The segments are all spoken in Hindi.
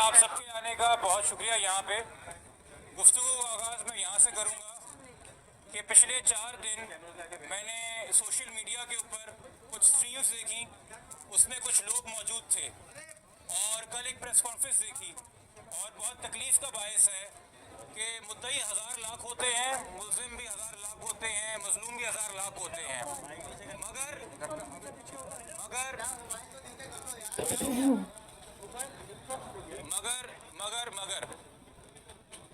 आप सबके आने का बहुत शुक्रिया। यहाँ पे गुफ्तगू का आगाज़ मैं यहाँ से करूँगा कि पिछले 4 दिन मैंने सोशल मीडिया के ऊपर कुछ स्ट्रीम्स देखी, उसमें कुछ लोग मौजूद थे और कल एक प्रेस कॉन्फ्रेंस देखी और बहुत तकलीफ़ का बायस है कि मुद्दई 1000 लाख होते हैं, मुल्ज़िम भी 1000 लाख होते हैं, मजलूम भी 1000 लाख होते हैं, मगर मगर मगर मगर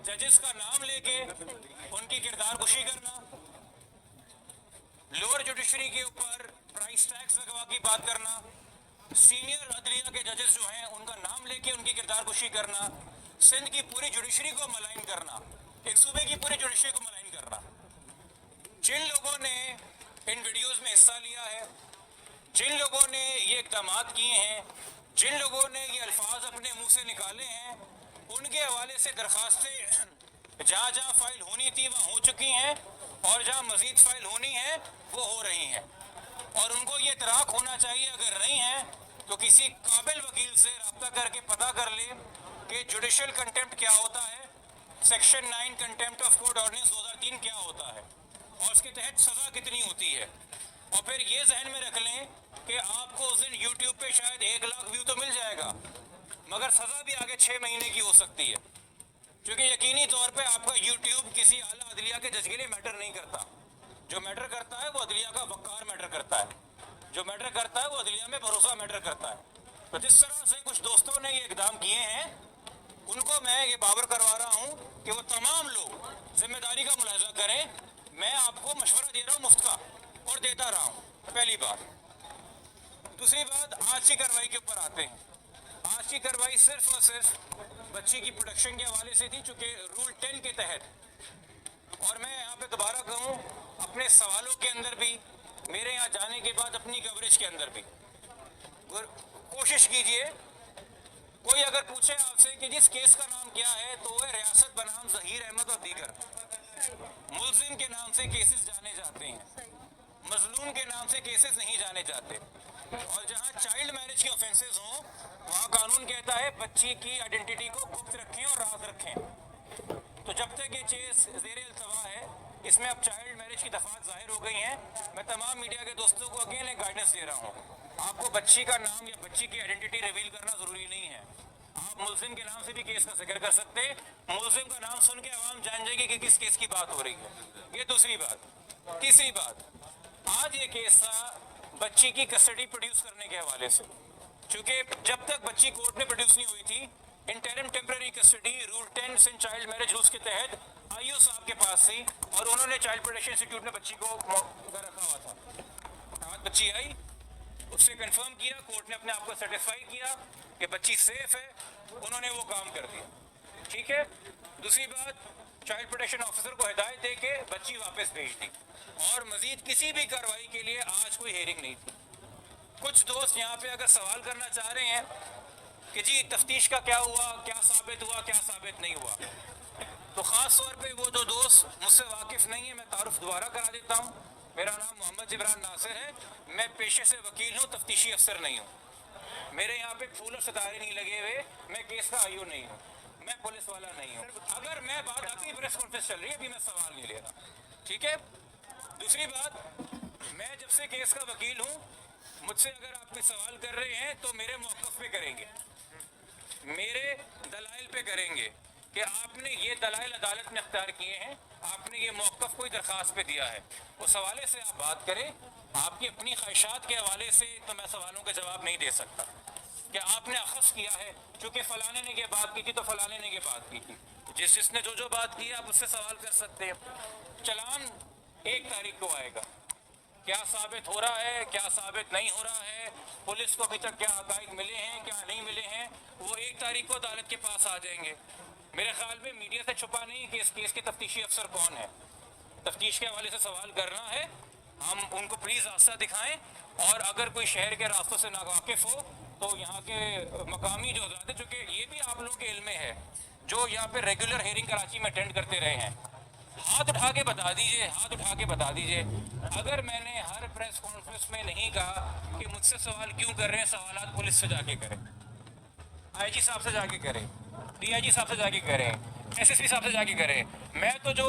जजेस का नाम लेके उनकी किरदार कुशी करना, लोअर जुडिशरी के ऊपर प्राइस टैक्स लगवा की बात करना, सीनियर अदलिया के जजेस जो हैं उनका नाम लेके उनकी किरदार कुशी करना, सिंध की पूरी जुडिशरी को मलाइन करना, एक सूबे की पूरी जुडिशरी को मलाइन करना। जिन लोगों ने इन वीडियोस में हिस्सा लिया है, जिन लोगों ने ये इक़दामात किए हैं, जिन लोगों ने ये अल्फाज अपने मुंह से निकाले हैं, उनके हवाले से दरख्वास्तें जहाँ जहाँ फाइल होनी थी वहाँ हो चुकी हैं और जहाँ मज़ीद फाइल होनी है वो हो रही हैं। और उनको ये इतराक होना चाहिए, अगर नहीं है तो किसी काबिल वकील से रब्ता करके पता कर ले कि जुडिशल कंटेम्प्ट क्या होता है, section 9 contempt of court ordinance 2003 क्या होता है और उसके तहत सज़ा कितनी होती है। और फिर ये जहन में रख लें कि आपको उस दिन यूट्यूब पे शायद 1 लाख व्यू तो मिल जाएगा, मगर सज़ा भी आगे 6 महीने की हो सकती है, क्योंकि यकीनी तौर पे आपका यूट्यूब किसी आला अदलिया के जज के लिए मैटर नहीं करता। जो मैटर करता है वो अदलिया का वक़ार मैटर करता है, जो मैटर करता है वो अदलिया में भरोसा मैटर करता है। तो जिस तरह से कुछ दोस्तों ने ये इक़दाम किए हैं, उनको मैं ये बावर करवा रहा हूँ कि वो तमाम लोग जिम्मेदारी का मुलाहिजा करें। मैं आपको मशवरा दे रहा हूँ मुफ्त का और देता रहा हूँ, पहली बात। दूसरी बात, आज की कार्रवाई के ऊपर आते हैं। आज की कार्रवाई सिर्फ और सिर्फ बच्ची की प्रोटेक्शन के हवाले से थी, चूँकि रूल 10 के तहत। और मैं यहाँ पे दोबारा कहूँ, अपने सवालों के अंदर भी, मेरे यहाँ जाने के बाद अपनी कवरेज के अंदर भी कोशिश कीजिए, कोई अगर पूछे आपसे कि जिस केस का नाम क्या है, तो वह रियासत बनाम ज़हीर अहमद और दीगर मुल्ज़िम के नाम से केसेस जाने जाते हैं, मजलूम के नाम से केसेस नहीं जाने जाते। और जहाँ चाइल्ड मैरिज के ऑफेंसेस हों, वहाँ कानून कहता है बच्ची की आइडेंटिटी को गुप्त रखें और राज रखें। तो जब तक ये केस ज़ेरे अल्तवा है, इसमें अब चाइल्ड मैरिज की दफात ज़ाहिर हो गई हैं। मैं तमाम मीडिया के दोस्तों को अगेन एक गाइडेंस दे रहा हूँ, आपको बच्ची का नाम या बच्ची की आइडेंटिटी रिवील करना ज़रूरी नहीं है। आप मुल्ज़िम के नाम से भी केस का जिक्र कर सकते हैं, मुल्ज़िम का नाम सुन के आवाम जान जाएगी कि किस केस की बात हो रही है। ये दूसरी बात। तीसरी बात, आज ये केस था बच्ची की कस्टडी प्रोड्यूस करने के हवाले से, क्योंकि जब तक बच्ची कोर्ट में प्रोड्यूस नहीं हुई थी, interim temporary custody rule 10 Sindh child marriage rules के तहत आईओ साहब के पास थी और उन्होंने चाइल्ड प्रोटेक्शन इंस्टीट्यूट में बच्ची को रखा हुआ था। आज बच्ची आई, उससे कंफर्म किया, कोर्ट ने अपने आप को सेटिस्फाई किया कि बच्ची सेफ है, उन्होंने वो काम कर दिया। ठीक है। दूसरी बात, चाइल्ड प्रोटेक्शन ऑफिसर को हिदायत दे के बच्ची वापस भेज दी और मजीद किसी भी कार्रवाई के लिए आज कोई हेयरिंग नहीं थी। कुछ दोस्त यहाँ पे अगर सवाल करना चाह रहे हैं कि जी तफ्तीश का क्या हुआ, क्या साबित हुआ, क्या साबित नहीं हुआ, तो ख़ास तौर पे वो जो दोस्त मुझसे वाकिफ़ नहीं है, मैं तारुफ दोबारा करा देता हूँ। मेरा नाम मोहम्मद जिब्रान नासिर है, मैं पेशे से वकील हूँ, तफ्तीशी अफसर नहीं हूँ। मेरे यहाँ पे फूल और सितारे नहीं लगे हुए, मैं केस का आईओ नहीं हूँ, मैं पुलिस वाला नहीं हूँ। अगर मैं बात, अभी प्रेस कॉन्फ्रेंस चल रही है, अभी मैं सवाल नहीं ले रहा। ठीक है। दूसरी बात, मैं जब से केस का वकील हूँ, मुझसे अगर आप कोई सवाल कर रहे हैं तो मेरे मौक़िफ़ पे करेंगे, मेरे दलाइल पे करेंगे कि आपने ये दलाइल अदालत ने अख्तियार किए हैं, आपने ये मौक़िफ़ कोई दरख्वास्त पे दिया है, उस हवाले से आप बात करें। आपकी अपनी ख्वाहिशात के हवाले से तो मैं सवालों का जवाब नहीं दे सकता कि आपने अखज़ किया है, चूँकि फ़लाने ने ये बात की थी तो फ़लाने ने ये बात की थी। जिसने जो बात की आप उससे सवाल कर सकते हैं। चलान 1 तारीख को आएगा, क्या साबित हो रहा है, क्या साबित नहीं हो रहा है, पुलिस को अभी तक क्या हक़ाइक़ मिले हैं, क्या नहीं मिले हैं, वो 1 तारीख को अदालत के पास आ जाएंगे। मेरे ख्याल में मीडिया से छुपा नहीं कि इस केस के तफ्तीशी अफसर कौन है, तफ्तीश के हवाले से सवाल करना है, हम उनको प्लीज़ रास्ता दिखाएं। और अगर कोई शहर के रास्तों से नावाकिफ़ हो तो यहाँ के मकामी जो हज़रात, चूँकि ये भी आप लोगों के इल्म में है, जो यहाँ पे रेगुलर हेयरिंग कराची में अटेंड करते रहे हैं, हाथ उठा के बता दीजिए, हाथ उठा के बता दीजिए। अगर मैंने हर प्रेस कॉन्फ्रेंस में नहीं कहा कि मुझसे सवाल क्यों कर रहे हैं, सवालात पुलिस से जाके करें। आईजी साहब से जाके करें, डीआईजी साहब से जाके करें, एसएसपी साहब से जाके करें। मैं तो जो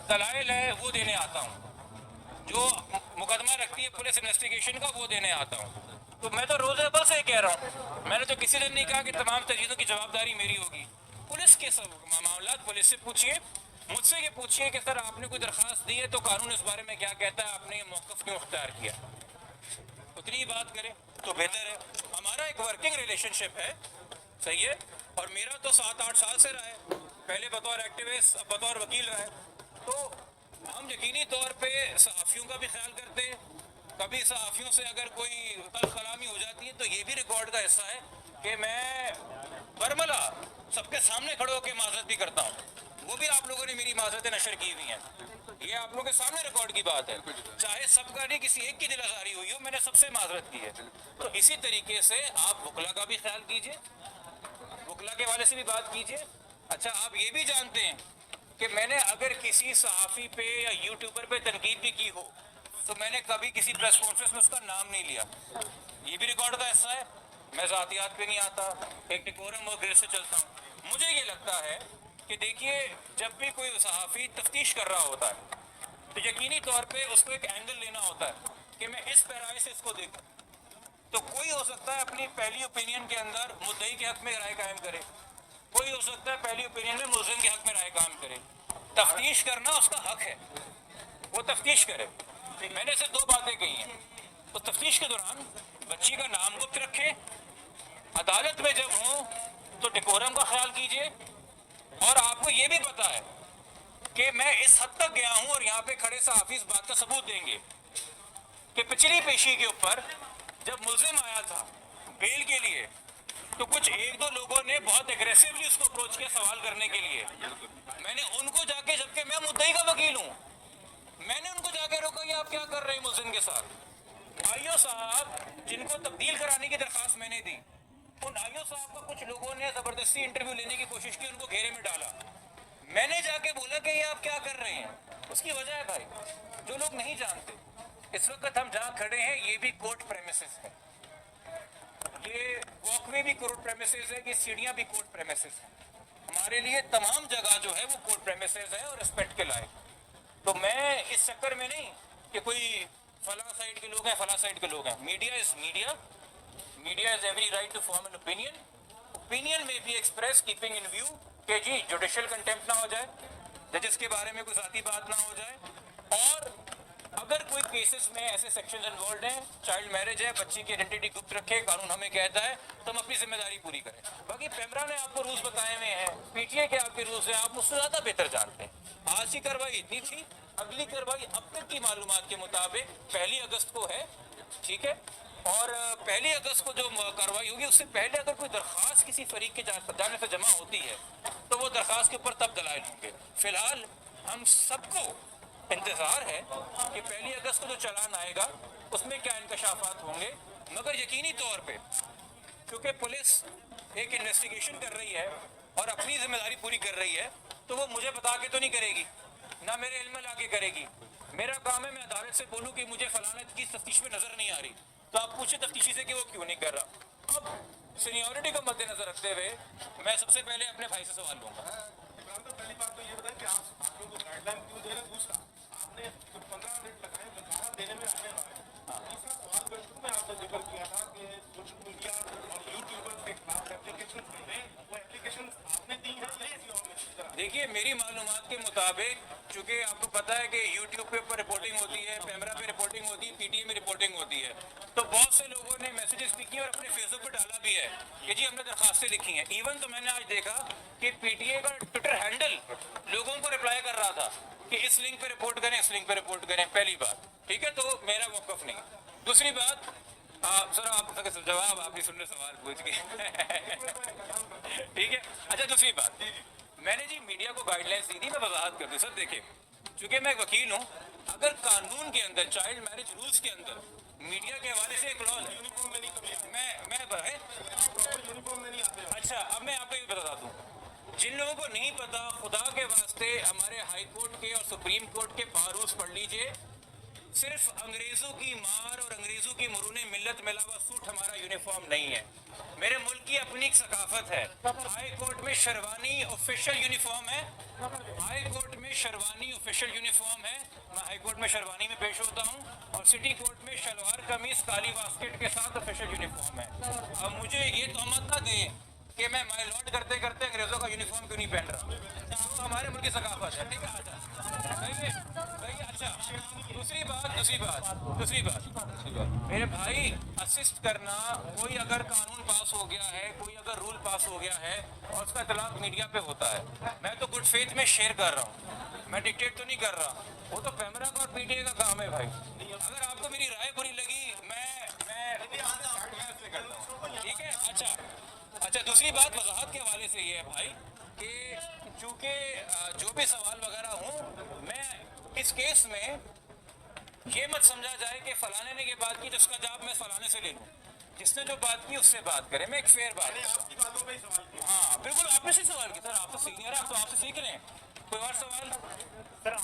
दलाइल है वो देने आता हूँ, जो मुकदमा रखती है पुलिस इन्वेस्टिगेशन का वो देने आता हूँ। तो मैं तो रोज़ अव्वल से कह रहा हूँ, मैंने तो किसी दिन नहीं कहा कि तमाम चीज़ों की जवाबदारी मेरी होगी। पुलिस के सब मामला पुलिस से पूछिए, मुझसे ये पूछिए कि सर आपने कोई दरख्वास्त दी है तो कानून इस बारे में क्या कहता है, आपने ये मौक़िफ़ क्यों अख्तियार किया, उतनी ही बात करें तो बेहतर है। हमारा एक वर्किंग रिलेशनशिप है, सही है, और मेरा तो 7-8 साल से रहा है, पहले बतौर एक्टिविस्ट अब बतौर वकील रहा है। तो हम यकीनी तौर पे सहाफ़ियों का भी ख्याल करते हैं। कभी सहाफ़ियों से अगर कोई तल्ख़ कलामी हो जाती है तो ये भी रिकॉर्ड का हिस्सा है कि मैं बरमला सबके सामने खड़े होकर माज़रत भी करता हूँ। वो भी आप लोगों ने मेरी माज़रतें नशर की हुई हैं, ये आप लोगों के सामने रिकॉर्ड की बात है। चाहे सबका नहीं, किसी एक की दिल आज़ारी हुई हो, मैंने सबसे माज़रत की है। तो इसी तरीके से आप वकला का भी ख्याल कीजिए, वकला के वाले से भी बात कीजिए। अच्छा, आप ये भी जानते हैं कि मैंने अगर किसी सहाफ़ी पे या यूट्यूबर पे तनकीद भी की हो तो मैंने कभी किसी प्रेस कॉन्फ्रेंस में उसका नाम नहीं लिया, ये भी रिकॉर्ड का हिस्सा है। मैं ज़ातियात पे नहीं आता, एक डिकोरम और ग्रेस से चलता हूँ। मुझे ये लगता है कि देखिए, जब भी कोई सहाफ़ी तफ्तीश कर रहा होता है तो यकीनी तौर पे उसको एक एंगल लेना होता है कि मैं इस पैराए से इसको देखूं। तो कोई हो सकता है अपनी पहली ओपिनियन के अंदर मुद्दई के हक में राय कायम करे, कोई हो सकता है पहली ओपिनियन में मुल्ज़िम के हक में राय कायम करे। तफ्तीश करना उसका हक है, वो तफ्तीश करे। मैंने सिर्फ 2 बातें कही हैं, तो तफ्तीश के दौरान बच्ची का नाम गुप्त रखे, अदालत में जब हो तो डिकोरम का ख्याल कीजिए। और आपको ये भी पता है कि मैं इस हद तक गया हूं और यहाँ पे खड़े सहाफ़ी इस बात का सबूत देंगे कि पिछली पेशी के ऊपर जब मुल्ज़िम आया था बेल के लिए तो कुछ 1-2 लोगों ने बहुत एग्रेसिवली उसको अप्रोच किया सवाल करने के लिए। मैंने उनको जाके, जबकि मैं मुद्दई का वकील हूँ, मैंने उनको जाके रोका कि आप क्या कर रहे हैं मुल्ज़िम के साथ। आईओ साहब जिनको तब्दील कराने की दरख्वास्त मैंने दी, उन आईओ साहब का कुछ लोगों ने ज़बरदस्ती इंटरव्यू लेने की कोशिश की, उनको घेरे में डाला। मैंने जाके बोला कि ये आप क्या कर रहे हैं। उसकी वजह है भाई, जो लोग नहीं जानते, इस वक्त हम जहाँ खड़े हैं ये भी कोर्ट प्रेमिसेस है, ये वॉकवे भी कोर्ट प्रेमिसेस है, ये सीढ़ियाँ भी कोर्ट प्रेमिसेस है। हमारे लिए तमाम जगह जो है वो कोर्ट प्रेमिसेस है और रिस्पेक्ट के लायक। तो मैं इस चक्कर में नहीं कि कोई फला साइड के लोग हैं, फला साइड के लोग हैं। Media is media, media is every right to form an opinion. Opinion में भी एक्सप्रेस कीपिंग इन व्यू कि जी जुडिशियल कंटेम्प्ट ना हो जाए, जजेस के बारे में कोई ज़ाती बात ना हो जाए, और अगर कोई केसेस में ऐसे सेक्शंस इन्वॉल्व हैं, चाइल्ड मैरिज है, बच्ची की आइडेंटिटी गुप्त रखे, कानून हमें कहता है तो हम अपनी जिम्मेदारी पूरी करें। बाकी पेमरा ने आपको रूल्स बताए हुए हैं, पीटीए के आपके रूल्स हैं, आप मुझसे ज़्यादा बेहतर जानते हैं। आज की कार्रवाई इतनी थी, अगली कार्रवाई अब तक की मालूमात के मुताबिक 1 अगस्त को है, ठीक है। और 1 अगस्त को जो कार्रवाई होगी उससे पहले अगर कोई दरख्वास्त किसी फरीक के जाने से जमा होती है तो वो दरख्वास्त के ऊपर तब दलाइल होंगे। फिलहाल हम सबको इंतज़ार है कि 1 अगस्त को जो चालान आएगा उसमें क्या इंकशाफात होंगे, मगर यकीनी तौर पे क्योंकि पुलिस एक इन्वेस्टिगेशन कर रही है और अपनी जिम्मेदारी पूरी कर रही है, तो वो मुझे बता के तो नहीं करेगी, ना मेरे इल्म में लाके करेगी। मेरा काम है मैं अदालत से बोलूँ कि मुझे फलाना की तफ्तीश में नज़र नहीं आ रही, तो आप पूछे तफ्तीशी से कि वो क्यों नहीं कर रहा। अब सीनियरिटी को मद्देनजर रखते हुए मैं सबसे पहले अपने भाई से सवाल लूँगा। पहली बात तो ये बताएं कि आप आगे को गाइडलाइन क्यों दे रहे हैं। दूसरा, आपने 15 मिनट लगाए वजाहत देने में आने वाले। तीसरा सवाल मैं शुरू में आपने जिक्र किया था कि सोशल मीडिया और यूट्यूबर के खिलाफ एप्लीकेशन हैं, वो एप्लीकेशन आपने दी है या किसी और ने? देखिए, मेरी मालूमात के मुताबिक, चूँकि आपको पता है कि यूट्यूब पे ऊपर रिपोर्टिंग होती है, कैमरा पे रिपोर्टिंग होती है, पीटीए में रिपोर्टिंग होती है, तो बहुत से लोगों ने मैसेजेस भी किए और अपने फेसबुक पे डाला भी है कि जी हमने दरखास्तें लिखी हैं। इवन तो मैंने आज देखा कि पीटीए का ट्विटर हैंडल लोगों को रिप्लाई कर रहा था कि इस लिंक पे रिपोर्ट करें, इस लिंक पे रिपोर्ट करें। पहली बात, ठीक है, तो मेरा मौक़िफ़ नहीं। दूसरी बात, सर आप जवाब आप ही सुन रहे सवाल पूछ के ठीक है। अच्छा, दूसरी बात, मैंने जी मीडिया को गाइडलाइंस दी थी, मैं वजाहत कर दूँ। सर देखिए, चूँकि मैं एक वकील हूँ, अगर कानून के अंदर चाइल्ड मैरिज रूल्स के अंदर मीडिया के हवाले से एक क्लॉज है, अच्छा अब मैं आपको ये बता दूँ, जिन लोगों को नहीं पता, खुदा के वास्ते हमारे हाई कोर्ट के और सुप्रीम कोर्ट के बार रूल्स पढ़ लीजिए। सिर्फ अंग्रेजों की मार और अंग्रेजों की मरूने मिल्लत मिला हुआ सूट हमारा यूनिफॉर्म नहीं है। मेरे मुल्क की अपनी एक सकाफत है। हाई कोर्ट में शेरवानी ऑफिशियल यूनिफॉर्म है। हाई कोर्ट में शेरवानी ऑफिशियल यूनिफॉर्म है। मैं हाई कोर्ट में शेरवानी में पेश होता हूँ और सिटी कोर्ट में शलवार कमीज काली बास्केट के साथ ऑफिशियल यूनिफॉर्म है। अब मुझे ये तहमत ना दें कि मैं माय लॉर्ड करते करते अंग्रेजों का यूनिफॉर्म क्यों नहीं पहन रहा। तो हमारे मुल्क की सकाफत है, ठीक है। अच्छा भाई, अच्छा दूसरी बात मेरे भाई, असिस्ट करना, कोई अगर कानून पास हो गया है, कोई अगर रूल पास हो गया है और उसका इतलाक मीडिया पे होता है, मैं तो गुड फेथ में शेयर कर रहा हूँ, मैं डिक्टेट तो नहीं कर रहा। वो तो कैमरा का और पीटीए का काम है भाई। अगर आपको मेरी राय बुरी लगी, मैं करता हूँ, ठीक है। अच्छा दूसरी बात वजाहत के हवाले से ये है भाई कि चूंकि जो भी सवाल वगैरह हूँ, मैं इस केस में ये मत समझा जाए कि फलाने ने ये बात की तो उसका जवाब मैं फलाने से ले लूँ। जिसने जो बात की उससे बात करें, मैं एक फेयर बात। आपकी बातों पे ही सवाल किया। हाँ बिल्कुल, आपने से सवाल किया सर, आप तो सीनियर है, आप तो आपसे सीख रहे हैं। कोई और सवाल सर आप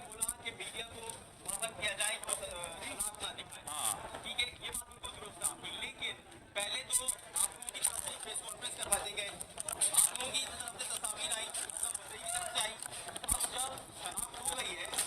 बोला कि मीडिया को पाबंद किया जाए तो खिलाफ ना दिखाए। हाँ ठीक है, ये बात बिल्कुल दुरुस्त है आपकी, लेकिन पहले तो आप लोगों की तरफ से प्रेस कॉन्फ्रेंस करवाते गए, आप लोगों की तरफ से तस्वीर आई, सब बच्चे की तरफ से आई। अब जब शराब हो गई है तो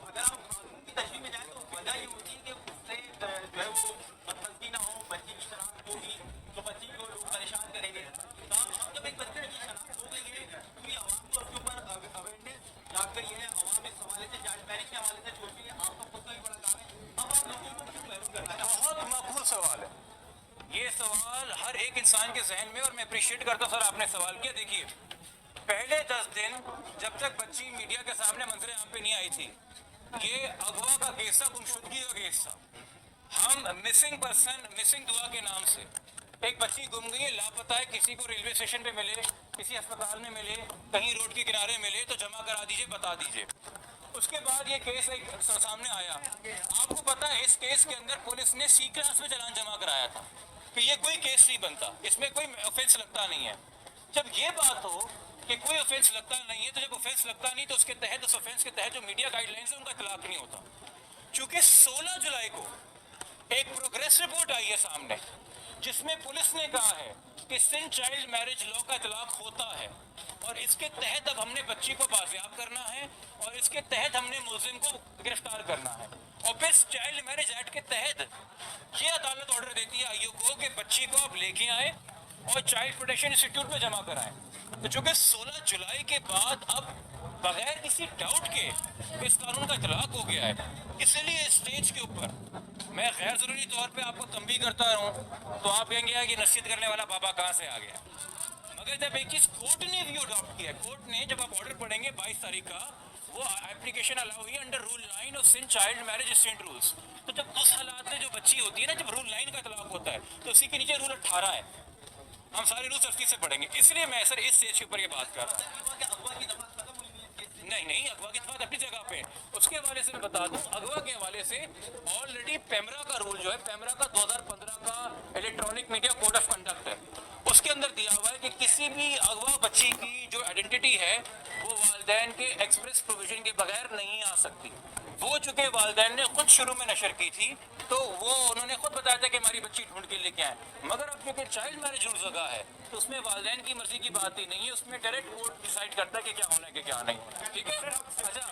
अगर हम कानून की तशरीह में जाए तो वजह ये होती है कि उससे जो है वो बदमज़गी ना हो, बच्चे की शराब होगी तो बच्ची को लोग परेशान करेंगे। तो अब जब एक बच्चे की शराब हो गई है, पूरी आवाम को उसके ऊपर अवेयरनेस जाग गई है, आवाम इस हवाले से चाइल्ड मैरिज के हवाले से छोड़ रही है, आपका खुद का भी बड़ा काम है। अब आप लोगों को क्यों महसूस करना है? बहुत माकूल सवाल है ये सवाल हर एक इंसान के जहन में, और मैं अप्रिशिएट करता हूँ सर आपने सवाल किया। देखिए, पहले 10 दिन जब तक बच्ची मीडिया के सामने मंजर आम पे नहीं आई थी, ये अगवा का केस था, गुमशुदगी का केस था। हम मिसिंग दुआ के नाम से एक बच्ची गुम गई है, लापता है, किसी को रेलवे स्टेशन पे मिले, किसी अस्पताल में मिले, कहीं रोड के किनारे मिले तो जमा करा दीजिए, बता दीजिए। उसके बाद ये केस एक सामने आया। आपको पता है इस केस के अंदर पुलिस ने सी क्लास में चालान जमा कराया था कि ये कोई केस नहीं बनता, इसमें कोई ऑफेंस लगता नहीं है। जब ये बात हो कि कोई ऑफेंस लगता नहीं है, तो जब ऑफेंस लगता नहीं तो उसके तहत, उस ऑफेंस के तहत जो मीडिया गाइडलाइंस है उनका इतलाक नहीं होता। चूंकि 16 जुलाई को एक प्रोग्रेस रिपोर्ट आई है सामने जिसमें पुलिस ने कहा है कि सिंध चाइल्ड मैरिज लॉ का इतलाक होता है और इसके तहत अब हमने बच्ची को बाजियाब करना है और इसके तहत हमने मुलजिम को गिरफ्तार करना है। और फिर चाइल्ड मैरिज एक्ट के तहत ये अदालत ऑर्डर देती है आईओ को कि बच्ची को आप लेके आए और चाइल्ड प्रोटेक्शन इंस्टीट्यूट में जमा कराएं। तो चूंकि 16 जुलाई के बाद अब बगैर किसी डाउट के इस कानून का इतलाक हो गया है, इसलिए इस स्टेज के ऊपर मैं गैर जरूरी तौर पे आपको तंबीह करता रहूं तो आप कहेंगे कि नसीहत करने वाला बाबा कहाँ से आ गया। मगर जब एक चीज कोर्ट ने भी अडॉप्ट किया, कोर्ट ने, जब आप ऑर्डर पढ़ेंगे 22 तारीख का, वो एप्लीकेशन अलाउ हुई under rule 9 of Sindh child marriage state rules. तो जब उस हालात में जो बच्ची होती है ना, जब रूल 9 का इतलाक होता है तो उसी के नीचे रूल 18 है। हम सारे रूल सख्ती से पढ़ेंगे, इसलिए मैं सर इस स्टेज के ऊपर ये बात कर रहा हूँ। नहीं, अगवा की बात अपनी जगह पे। उसके हवाले से मैं बता दूं, अगवा के हवाले से ऑलरेडी पेमरा का रूल जो है, पेमरा का 2015 का electronic media code of conduct है, उसके अंदर दिया हुआ है कि किसी भी अगवा बच्ची की जो आइडेंटिटी है वो वालिदैन के एक्सप्रेस प्रोविजन के बगैर नहीं आ सकती। वो चूंकि वालिदैन ने खुद शुरू में नशर की थी तो वो उन्होंने खुद बताया था कि हमारी बच्ची ढूंढ के लेके आए। मगर अब क्योंकि चाइल्ड मैरिज रूल लगा है तो उसमें वालिदैन की मर्जी की बात ही नहीं है, उसमें डायरेक्ट कोर्ट डिसाइड करता है कि क्या होना है कि क्या नहीं होना है। ठीक है। अच्छा,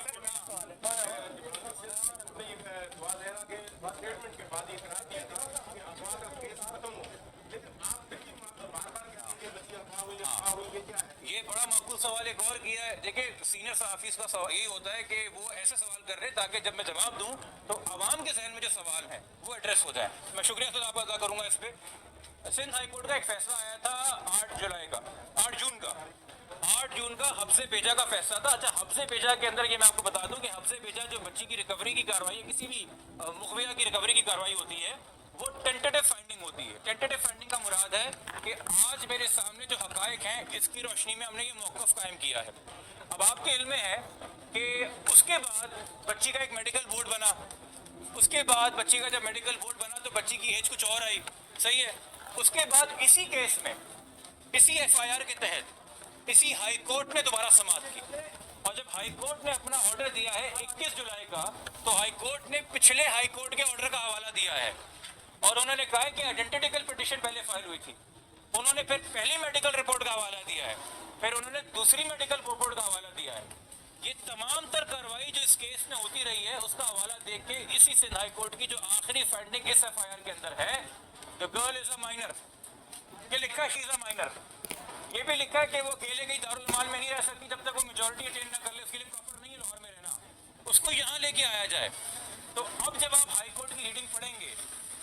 स्टेटमेंट के बाद ये करार दिया था कि अफवाह का केस खत्म हो, लेकिन आप देखिए बार-बार कहते हैं कि बच्ची अफवाह हुई है, क्या है? ये बड़ा माकूल सवाल एक और किया है। देखिए, सीनियर सहाफीज का सवाल यही होता है कि वो ऐसे सवाल कर रहे हैं ताकि जब मैं जवाब दूं तो आवाम के जहन में जो सवाल है वो एड्रेस हो जाए। मैं शुक्रिया सर आपका अदा करूंगा इस पर। सिंध हाई कोर्ट का एक फैसला आया था 8 जून का हब्से पेजा का फैसला था। अच्छा, हब्से पेजा के अंदर ये मैं आपको बता दूं कि हब्से पेजा जो बच्ची की रिकवरी की कार्रवाई, किसी भी मुखबिया की रिकवरी की कार्रवाई होती है, वो टेंटेटिव फाइंडिंग होती है। टेंटेटिव फाइंडिंग का मुराद है कि आज मेरे सामने जो हकायक हैं इसकी रोशनी में हमने ये मौक़िफ़ कायम किया है। अब आपके इल्म में है कि उसके बाद बच्ची का एक मेडिकल बोर्ड बना, उसके बाद बच्ची का जब मेडिकल बोर्ड बना तो बच्ची की एज कुछ और आई, सही है। उसके बाद इसी केस में, इसी FIR के तहत इसी हाई कोर्ट ने दोबारा समाअत की और जब हाई कोर्ट ने अपना ऑर्डर दिया है 21 जुलाई का, तो हाई कोर्ट ने पिछले हाई कोर्ट के ऑर्डर का हवाला दिया है और उन्होंने कहा है कि आइडेंटिकल पिटीशन पहले फाइल हुई थी। उन्होंने फिर पहली मेडिकल रिपोर्ट का हवाला दिया है, फिर उन्होंने दूसरी मेडिकल रिपोर्ट का हवाला दिया है। ये तमाम तर कार्रवाई जो इस केस में होती रही है उसका हवाला देख के इसी सिंध हाई कोर्ट की जो आखिरी फाइंडिंग इस एफआईआर के अंदर है, the girl is a minor, ये लिखा है शी इज अ माइनर। ये भी लिखा है कि वो अकेले कहीं दारुल मान में नहीं रह सकती जब तक वो मेजॉरिटी अटेंड ना कर ले, उसके लिए प्रॉपर नहीं है लाहौर में रहना, उसको यहाँ लेके आया जाए। तो अब जब आप हाई कोर्ट की रीडिंग पढ़ेंगे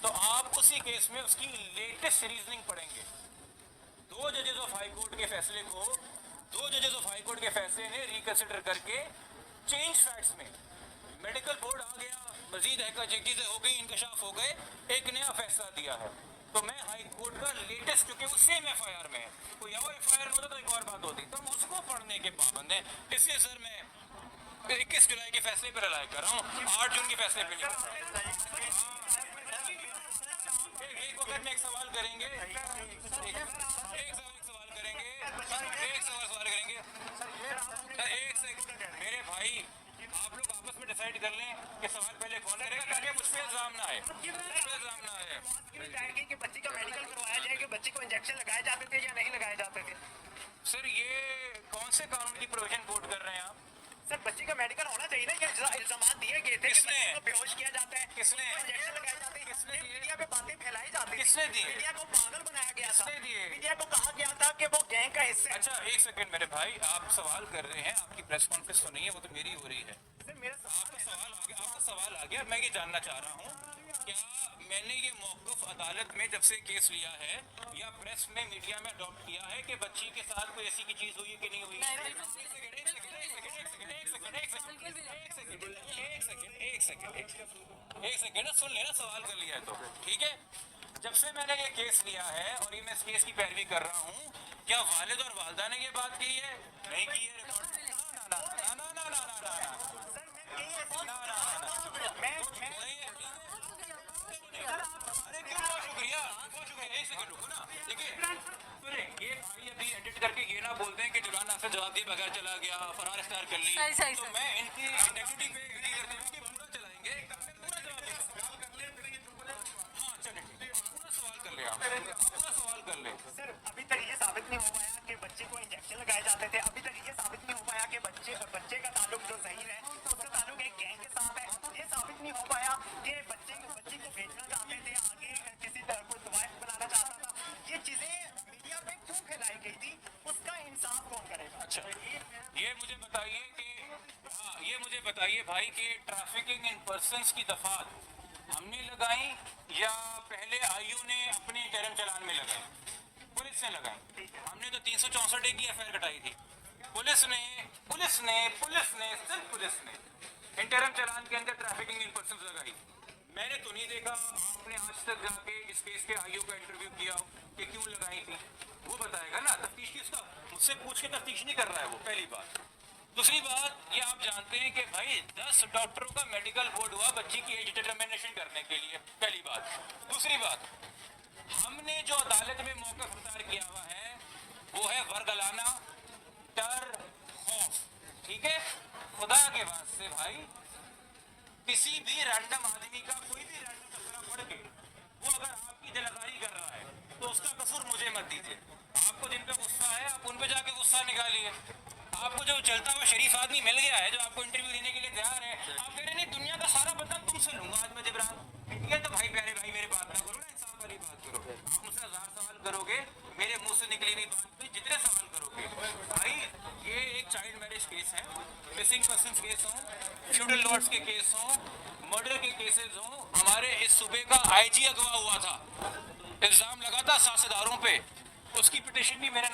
तो आप उसी केस में उसकी लेटेस्ट रीजनिंग पढ़ेंगे। दो जजेस ऑफ हाई कोर्ट के फैसले को, दो जजेस ऑफ हाई कोर्ट के फैसले ने रिकंसिडर करके चेंज फैक्ट्स में मेडिकल बोर्ड आ गया, मजीद चीजें हो गई, इंकशाफ हो गए, एक नया फैसला दिया है। तो मैं हाई कोर्ट का लेटेस्ट, क्योंकि वो सेम एफआईआर में है, कोई और एफआईआर में होता तो एक और बात होती, तो हम उसको पढ़ने के पाबंद हैं। इसलिए सर मैं 21 जुलाई के फैसले पर रिलाय कर रहा हूँ, 8 जून के फैसले पर नहीं। एक वक्त में एक सवाल करेंगे, मेरे भाई आप लोग आपस में डिसाइड कर लें कि सवाल पहले कौन करेगा ताकि मुझ पे इल्जाम ना आए, कि बच्ची का मेडिकल करवाया जाए कि बच्ची को इंजेक्शन लगाए जाते थे या नहीं लगाए जाते थे। सर ये कौन से कानून की प्रोविजन कोट कर रहे हैं आप? सर बच्ची का मेडिकल होना चाहिए ना, ये इल्जाम दिए गए थे कि किसने? बच्ची को बेहोश किया जाता है, किसने? इंजेक्शन लगाए जाते हैं, किसने दिए? मीडिया पे बातें फैलाई जाती है, किसने दिए? मीडिया को पागल बनाया गया था, किसने दिए? मीडिया को कहा गया था कि वो गैंग का हिस्सा है। अच्छा एक सेकंड मेरे भाई, आप सवाल कर रहे हैं, आपकी प्रेस कॉन्फ्रेंस तो नहीं है, वो तो मेरी हो रही है। सर मेरा आपका सवाल आ गया, मैं ये जानना चाह रहा हूँ क्या मैंने ये मौक़िफ़ अदालत में जब से केस लिया है या प्रेस में मीडिया में अडॉप्ट किया है कि बच्ची के साथ कोई ऐसी की चीज़ हुई है कि नहीं हुई? एक सेकंड सुन लेना, सवाल कर लिया है तो ठीक है। जब से मैंने ये केस लिया है और ये मैं इस केस की पैरवी कर रहा हूँ, क्या वालिद और वालदा ने ये बात की है? नहीं की है। बोलते हैं कि जुलान नासिर जवाब दिए बगैर चला गया, फरार इख्तियार कर ली, तो मैं इनकी इंटेग्रिटी पे एग्री करते हुए कि पूरा चलाएंगे, पूरा जवाब देंगे। हाँ चलें, पूरा सवाल कर ले, पूरा सवाल कर ले। सर अभी तक ये साबित नहीं हो पाया कि बच्चे को इंजेक्शन लगाए जाते थे, अभी तक ये साबित नहीं हो पाया कि बच्चे का ताल्लुक जो ज़हीर है उसका ताल्लुक एक गैंग के साथ है, ये साबित नहीं हो पाया कि बच्ची को भेजना चाहते थे आगे, किसी तरह को दवाई बनाना चाहता था। ये चीज़ें मीडिया में क्यों फैलाई गई थी, उसका इंसाफ कौन करेगा? अच्छा ये मुझे बताइए कि हाँ ये मुझे बताइए भाई कि ट्रैफिकिंग इन पर्सन्स की दफात हमने लगाई या पहले आयु ने अपने इंटरम चलान में लगाई? पुलिस ने लगाई। हमने तो 364 की एफआईआर कटाई थी, पुलिस ने सिर्फ पुलिस ने इंटरम चलान के अंदर ट्रैफिकिंग इन पर्सन्स लगाई। मैंने तो नहीं देखा आपने आज तक जाके इस केस के आयु का इंटरव्यू किया कि क्यों लगाई थी, वो बताएगा ना। तफ्तीश की उसका मुझसे पूछ के तफ्तीश नहीं कर रहा है वो, पहली बात। दूसरी बात ये आप जानते हैं कि भाई 10 डॉक्टरों का मेडिकल बोर्ड हुआ बच्ची की एज डिटर्मिनेशन करने के लिए, पहली बात। दूसरी बात, हमने जो अदालत में मौका इख्तियार किया हुआ है वो है वर्गलाना, डर, खौफ, ठीक है। खुदा के वास्ते भाई किसी भी रैंडम आदमी का कोई भी रैंडम टकरा पड़ के वो अगर आपकी दिलदारी कर रहा है तो उसका कसूर मुझे मत दीजिए। आपको जिन पे गुस्सा है आप उन पे जाके गुस्सा निकालिए। आपको जो चलता हुआ शरीफ आदमी मिल गया है जो आपको इंटरव्यू देने के लिए तैयार है, आप कह रहे नहीं दुनिया का सारा बदला तुमसे लूंगा आज मैं जिब्रान, ये तो भाई प्यारे भाई मेरे बात ना करो ना, इंसाफ वाली बात करो। आप मुझसे 1000 सवाल करोगे, मेरे मुंह से निकली हुई बात पे जितने सवाल करोगे भाई, ये एक चाइल्ड मैरिज केस है, मिसिंग पर्सन केस हो, फ्यूडल लॉर्ड्स के केस हो, मर्डर के केसेस हो। हमारे इस सूबे का आईजी अगवा हुआ था, इल्जाम लगा था साझेदारों पे, उसकी पिटीशन भी मेरे